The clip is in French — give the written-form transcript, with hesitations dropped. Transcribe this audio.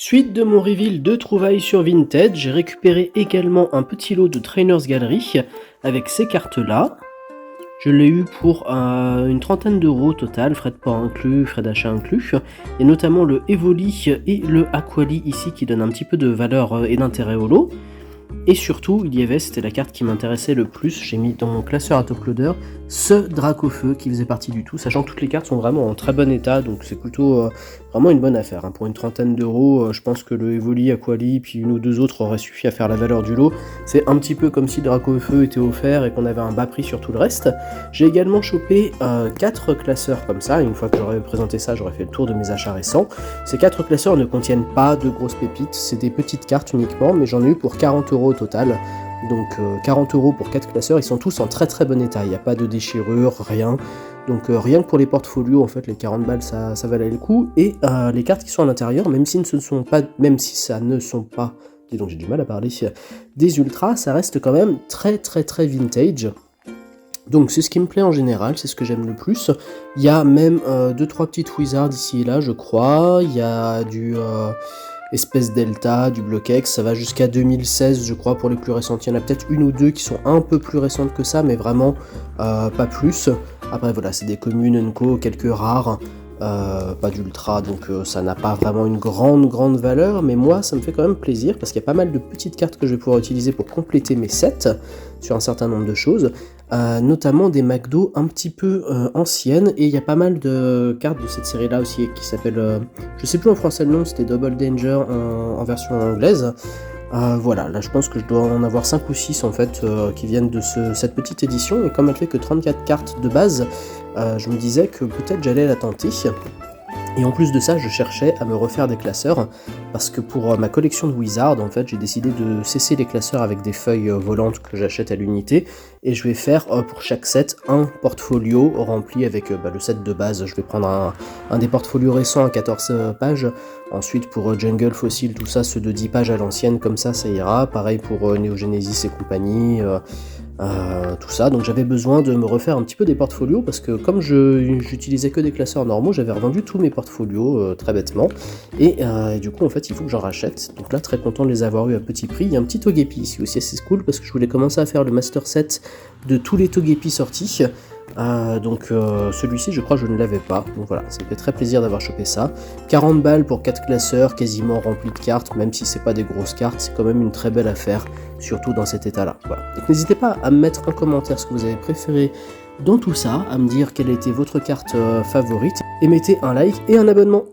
Suite de mon reveal de trouvailles sur Vinted, j'ai récupéré également un petit lot de Trainers Gallery avec ces cartes-là. Je l'ai eu pour une trentaine d'euros au total, frais de port inclus, frais d'achat inclus. Et notamment le Evoli et le Aquali ici qui donnent un petit peu de valeur et d'intérêt au lot. Et surtout, il y avait, c'était la carte qui m'intéressait le plus, j'ai mis dans mon classeur à top loader, ce Dracofeu qui faisait partie du tout, sachant que toutes les cartes sont vraiment en très bon état, donc c'est plutôt vraiment une bonne affaire. Pour une trentaine d'euros, je pense que le Evoli, Aquali, puis une ou deux autres auraient suffi à faire la valeur du lot. C'est un petit peu comme si Dracofeu était offert et qu'on avait un bas prix sur tout le reste. J'ai également chopé 4 classeurs comme ça, une fois que j'aurais présenté ça, j'aurais fait le tour de mes achats récents. Ces 4 classeurs ne contiennent pas de grosses pépites, c'est des petites cartes uniquement, mais j'en ai eu pour 40 euros au total. Donc 40 euros pour 4 classeurs, ils sont tous en très très bon état, il n'y a pas de déchirure, rien. Donc rien que pour les portfolios, en fait, les 40 balles, ça valait le coup. Et les cartes qui sont à l'intérieur, même si ça ne sont pas, dis donc j'ai du mal à parler, des ultras, ça reste quand même très très très vintage. Donc c'est ce qui me plaît en général, c'est ce que j'aime le plus. Il y a même 2-3 petites wizards ici et là, je crois. Il y a du Espèce Delta, du Bloquex, ça va jusqu'à 2016 je crois pour les plus récentes. Il y en a peut-être une ou deux qui sont un peu plus récentes que ça, mais vraiment pas plus. Après voilà, c'est des communes, Unco, quelques rares, pas d'ultra, donc ça n'a pas vraiment une grande valeur, mais moi ça me fait quand même plaisir parce qu'il y a pas mal de petites cartes que je vais pouvoir utiliser pour compléter mes sets sur un certain nombre de choses, notamment des McDo un petit peu anciennes, et il y a pas mal de cartes de cette série là aussi qui s'appelle, je sais plus en français le nom, c'était Double Danger en version anglaise. Voilà, là je pense que je dois en avoir 5 ou 6 en fait qui viennent de cette petite édition, et comme elle fait que 34 cartes de base, je me disais que peut-être j'allais la tenter. Et en plus de ça, je cherchais à me refaire des classeurs, parce que pour ma collection de Wizard, en fait, j'ai décidé de cesser les classeurs avec des feuilles volantes que j'achète à l'unité, et je vais faire pour chaque set un portfolio rempli avec le set de base. Je vais prendre un des portfolios récents à 14 pages, ensuite pour Jungle, Fossil, tout ça, ceux de 10 pages à l'ancienne, comme ça ira. Pareil pour Neo Genesis et compagnie, tout ça. Donc j'avais besoin de me refaire un petit peu des portfolios, parce que comme j'utilisais que des classeurs normaux, j'avais revendu tous mes portfolios très bêtement, et du coup en fait il faut que j'en rachète. Donc là, très content de les avoir eu à petit prix. Il y a un petit Togepi ici aussi, c'est cool, parce que je voulais commencer à faire le master set de tous les Togepi sortis. Donc celui-ci je crois que je ne l'avais pas, donc voilà, ça me fait très plaisir d'avoir chopé ça. 40 balles pour 4 classeurs quasiment remplis de cartes, même si c'est pas des grosses cartes, c'est quand même une très belle affaire, surtout dans cet état là. Voilà. Donc n'hésitez pas à me mettre en commentaire ce que vous avez préféré dans tout ça, à me dire quelle était votre carte favorite, et mettez un like et un abonnement.